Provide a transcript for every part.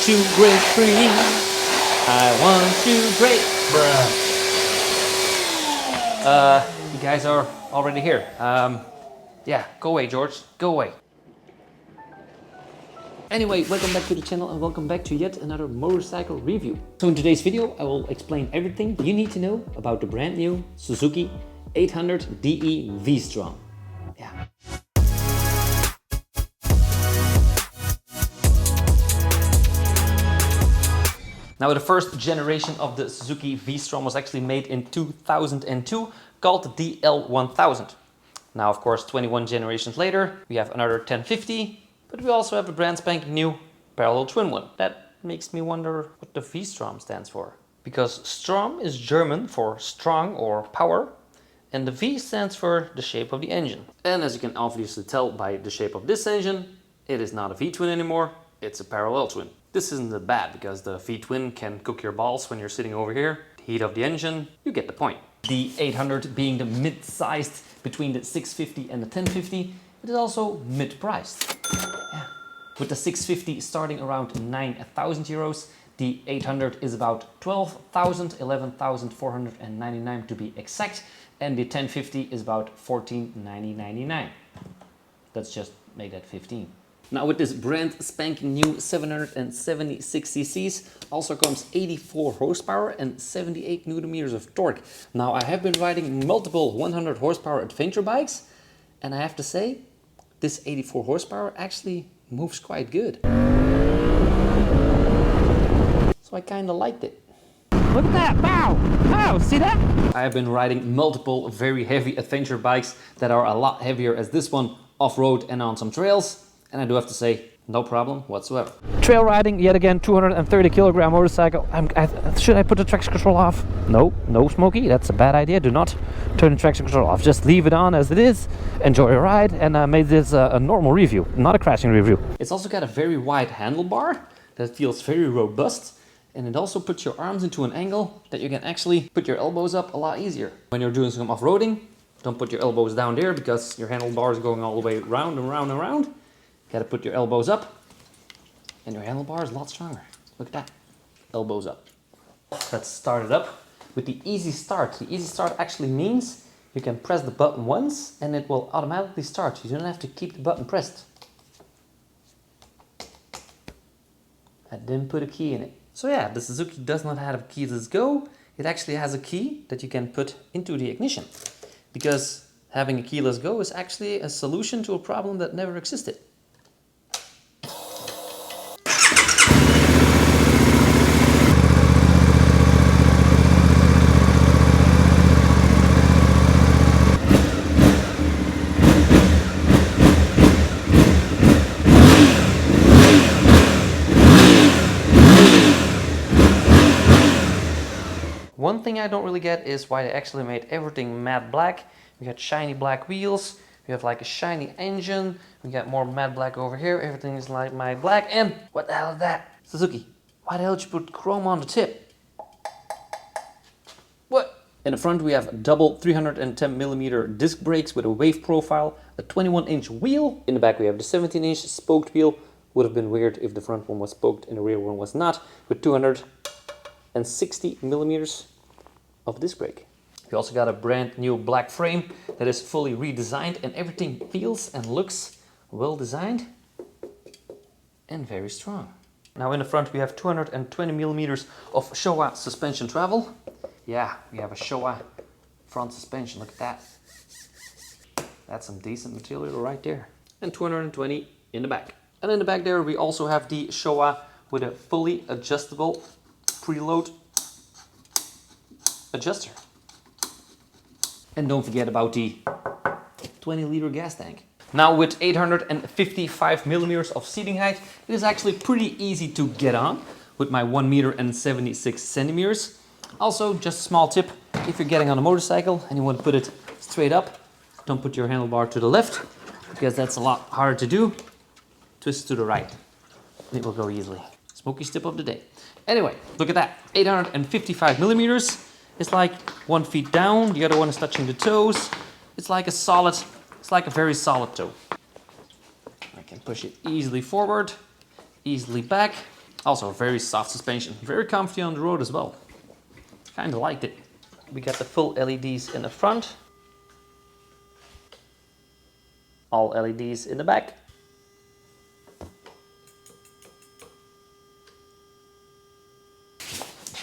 to break free. I want to break. Bruh. You guys are already here. Yeah, go away, George. Go away. Anyway, welcome back to the channel and welcome back to yet another motorcycle review. So in today's video, I will explain everything you need to know about the brand new Suzuki 800 DE V-Strom. Yeah. Now, the first generation of the Suzuki V-Strom was actually made in 2002, called the DL1000. Now, of course, 21 generations later, we have another 1050, but we also have a brand spanking new parallel twin one. That makes me wonder what the V-Strom stands for. Because Strom is German for strong or power, and the V stands for the shape of the engine. And as you can obviously tell by the shape of this engine, it is not a V-twin anymore, it's a parallel twin. This isn't that bad because the V-twin can cook your balls when you're sitting over here. The heat of the engine, you get the point. The 800 being the mid-sized between the 650 and the 1050, it is also mid-priced. Yeah. With the 650 starting around 9,000 euros, the 800 is about 12,000, 11,499 to be exact, and the 1050 is about 14,999. Let's just make that 15. Now with this brand spanking new 776 cc's also comes 84 horsepower and 78 Newton meters of torque. Now I have been riding multiple 100 horsepower adventure bikes and I have to say this 84 horsepower actually moves quite good. So I kind of liked it. Look at that, wow, wow, see that? I have been riding multiple very heavy adventure bikes that are a lot heavier as this one off-road and on some trails. And I do have to say, no problem whatsoever. Trail riding, yet again, 230 kilogram motorcycle. Should I put the traction control off? No, Smokey, that's a bad idea. Do not turn the traction control off. Just leave it on as it is. Enjoy your ride, and I made this a normal review, not a crashing review. It's also got a very wide handlebar that feels very robust. And it also puts your arms into an angle that you can actually put your elbows up a lot easier. When you're doing some off-roading, don't put your elbows down there because your handlebar is going all the way round and round and round. You gotta put your elbows up and your handlebar is a lot stronger. Look at that, elbows up. Let's start it up with the easy start. The easy start actually means you can press the button once and it will automatically start. You don't have to keep the button pressed. I didn't put a key in it. So yeah, the Suzuki does not have a keyless go. It actually has a key that you can put into the ignition. Because having a keyless go is actually a solution to a problem that never existed. One thing I don't really get is why they actually made everything matte black. We got shiny black wheels, we have like a shiny engine, we got more matte black over here, everything is like matte black, and what the hell is that? Suzuki, why the hell did you put chrome on the tip? What? In the front we have double 310mm disc brakes with a wave profile, a 21-inch wheel. In the back we have the 17-inch spoked wheel. Would have been weird if the front one was spoked and the rear one was not, with 260mm of disc brake. We also got a brand new black frame that is fully redesigned and everything feels and looks well designed and very strong. Now in the front we have 220mm of Showa suspension travel. Yeah, we have a Showa front suspension, look at that. That's some decent material right there. And 220 in the back. And in the back there we also have the Showa with a fully adjustable preload adjuster. And don't forget about the 20-liter gas tank. Now with 855mm of seating height, it is actually pretty easy to get on with my 1.76 meters. Also, just a small tip, if you're getting on a motorcycle and you want to put it straight up, don't put your handlebar to the left, because that's a lot harder to do. Twist to the right, and it will go easily. Smokey's tip of the day. Anyway, look at that, 855mm. It's like 1 foot down, the other one is touching the toes. It's like a very solid toe. I can push it easily forward, easily back. Also very soft suspension, very comfy on the road as well. Kind of liked it. We got the full LEDs in the front. All LEDs in the back.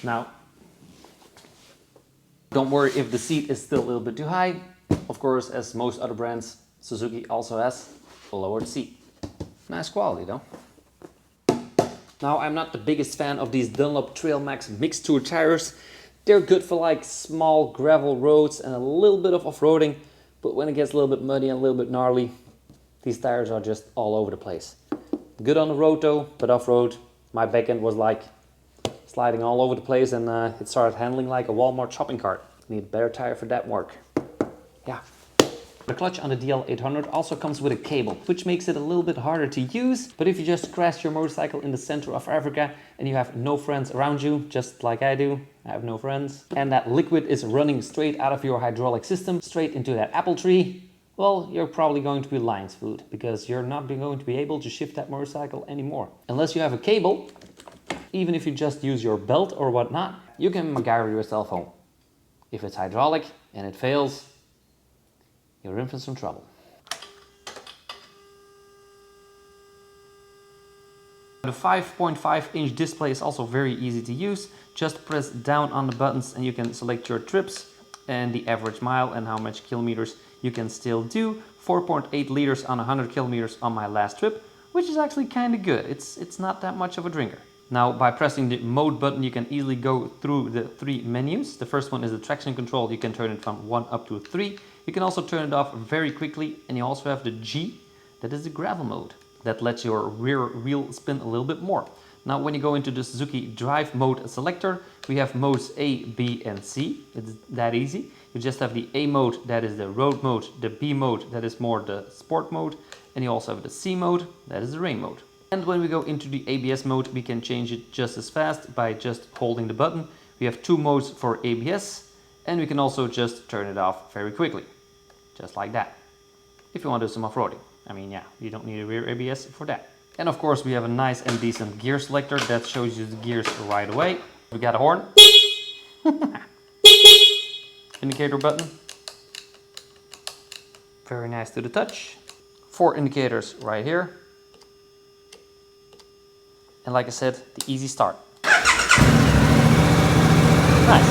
Now, don't worry if the seat is still a little bit too high. Of course, as most other brands, Suzuki also has a lowered seat. Nice quality though. Now, I'm not the biggest fan of these Dunlop Trail Max mixed tour tires. They're good for like small gravel roads and a little bit of off-roading, but when it gets a little bit muddy and a little bit gnarly, these tires are just all over the place. Good on the road though, but off-road, my back end was like sliding all over the place, and it started handling like a Walmart shopping cart. Need a better tire for that work. Yeah. The clutch on the DL800 also comes with a cable, which makes it a little bit harder to use. But if you just crash your motorcycle in the center of Africa and you have no friends around you, just like I do, I have no friends, and that liquid is running straight out of your hydraulic system, straight into that apple tree, well, you're probably going to be lion's food, because you're not going to be able to shift that motorcycle anymore. Unless you have a cable, even if you just use your belt or whatnot, you can MacGyver yourself home. If it's hydraulic and it fails, you're in for some trouble. The 5.5-inch display is also very easy to use. Just press down on the buttons and you can select your trips and the average mile and how much kilometers you can still do. 4.8 liters on 100 kilometers on my last trip, which is actually kind of good. It's not that much of a drinker. Now, by pressing the mode button, you can easily go through the 3 menus. The first one is the traction control. You can turn it from 1 up to 3. You can also turn it off very quickly. And you also have the G, that is the gravel mode. That lets your rear wheel spin a little bit more. Now, when you go into the Suzuki drive mode selector, we have modes A, B, and C. It's that easy. You just have the A mode, that is the road mode. The B mode, that is more the sport mode. And you also have the C mode, that is the rain mode. And when we go into the ABS mode, we can change it just as fast by just holding the button. We have 2 modes for ABS, and we can also just turn it off very quickly. Just like that. If you want to do some off-roading. I mean, yeah, you don't need a rear ABS for that. And of course, we have a nice and decent gear selector that shows you the gears right away. We got a horn. Indicator button. Very nice to the touch. 4 indicators right here. And like I said, the easy start. Nice.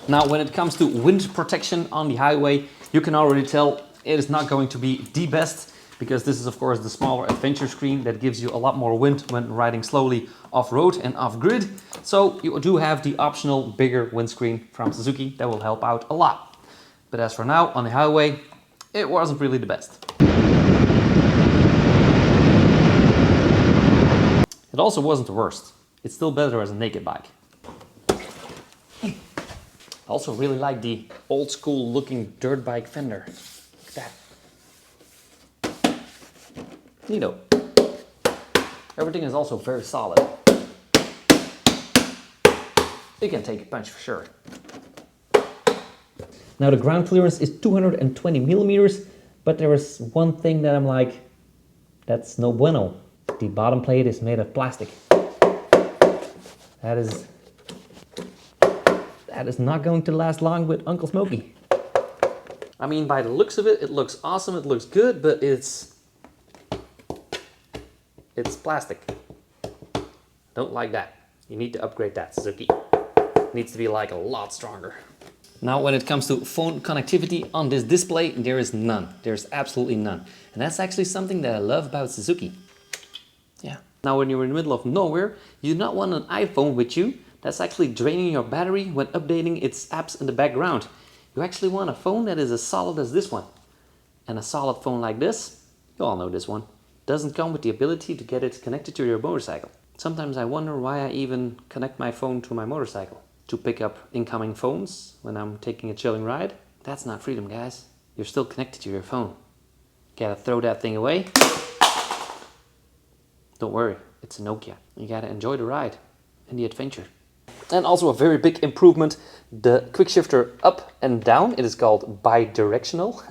Now, when it comes to wind protection on the highway, you can already tell it is not going to be the best, because this is of course the smaller adventure screen that gives you a lot more wind when riding slowly off-road and off-grid. So you do have the optional bigger windscreen from Suzuki that will help out a lot. But as for now, on the highway, it wasn't really the best. It also wasn't the worst. It's still better as a naked bike. I also really like the old school looking dirt bike fender. Look at that. Neato. Everything is also very solid. You can take a punch for sure. Now the ground clearance is 220 millimeters, but there is one thing that I'm like, that's no bueno. The bottom plate is made of plastic. That is not going to last long with Uncle Smokey. I mean, by the looks of it, it looks awesome, it looks good, but it's plastic. Don't like that. You need to upgrade that, Suzuki. It needs to be like a lot stronger. Now, when it comes to phone connectivity on this display, there is none. There's absolutely none. And that's actually something that I love about Suzuki. Yeah. Now, when you're in the middle of nowhere, you do not want an iPhone with you. That's actually draining your battery when updating its apps in the background. You actually want a phone that is as solid as this one. And a solid phone like this, you all know this one, doesn't come with the ability to get it connected to your motorcycle. Sometimes I wonder why I even connect my phone to my motorcycle. To pick up incoming phones when I'm taking a chilling ride. That's not freedom, guys. You're still connected to your phone. Gotta throw that thing away. Don't worry, it's a Nokia. You gotta enjoy the ride and the adventure. And also a very big improvement, the quick shifter up and down, it is called bi-directional,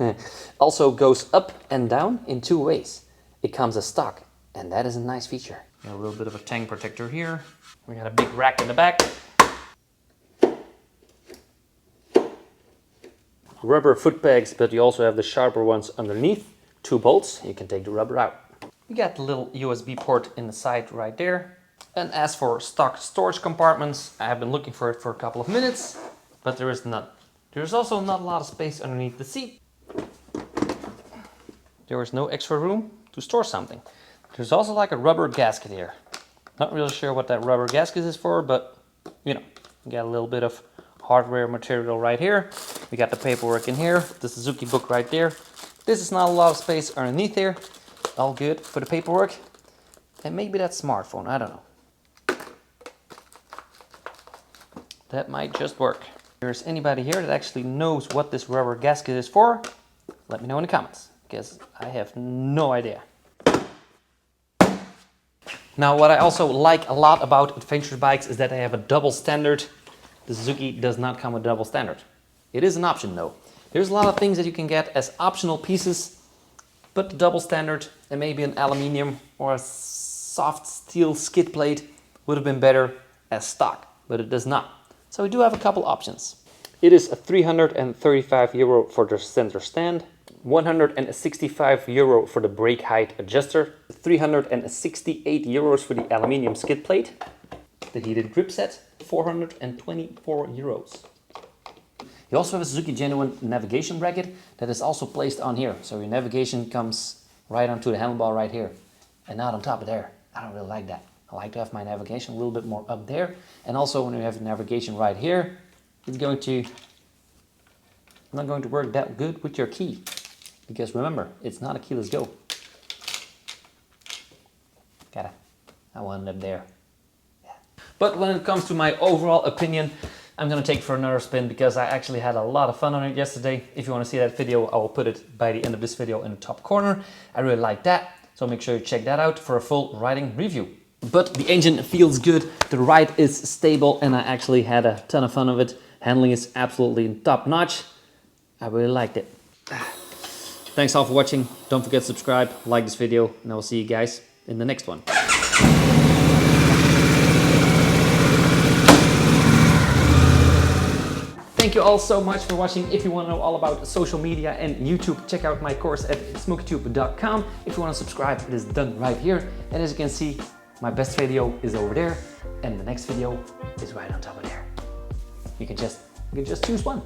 also goes up and down in 2 ways. It comes as stock, and that is a nice feature. Got a little bit of a tank protector here. We got a big rack in the back. Rubber foot pegs, but you also have the sharper ones underneath. 2 bolts, you can take the rubber out. We got the little USB port in the side right there. And as for stock storage compartments, I have been looking for it for a couple of minutes, but there is none. There's also not a lot of space underneath the seat. There is no extra room to store something. There's also like a rubber gasket here. Not really sure what that rubber gasket is for, but you know, we got a little bit of hardware material right here. We got the paperwork in here, the Suzuki book right there. This is not a lot of space underneath here. All good for the paperwork. And maybe that smartphone, I don't know. That might just work. If there's anybody here that actually knows what this rubber gasket is for, let me know in the comments, because I have no idea. Now, what I also like a lot about adventure bikes is that they have a double standard. The Suzuki does not come with double standard. It is an option though. There's a lot of things that you can get as optional pieces, but the double standard and maybe an aluminium or a soft steel skid plate would have been better as stock, but it does not. So we do have a couple options. It is a €335 for the center stand, €165 for the brake height adjuster, €368 for the aluminium skid plate, the heated grip set, €424. You also have a Suzuki genuine navigation bracket that is also placed on here. So your navigation comes right onto the handlebar right here and not on top of there. I don't really like that. I like to have my navigation a little bit more up there. And also when you have navigation right here, it's not going to work that good with your key. Because remember, it's not a keyless go. I want it up there. Yeah. But when it comes to my overall opinion, I'm gonna take it for another spin because I actually had a lot of fun on it yesterday. If you want to see that video, I will put it by the end of this video in the top corner. I really like that, so make sure you check that out for a full riding review. But the engine feels good, the ride is stable, and I actually had a ton of fun of it. Handling is absolutely top notch. I really liked it. Thanks all for watching. Don't forget to subscribe, like this video, and I will see you guys in the next one. Thank you all so much for watching. If you want to know all about social media and YouTube, check out my course at smokeytube.com. If you want to subscribe, it is done right here. And as you can see, my best video is over there, and the next video is right on top of there. You can just choose one.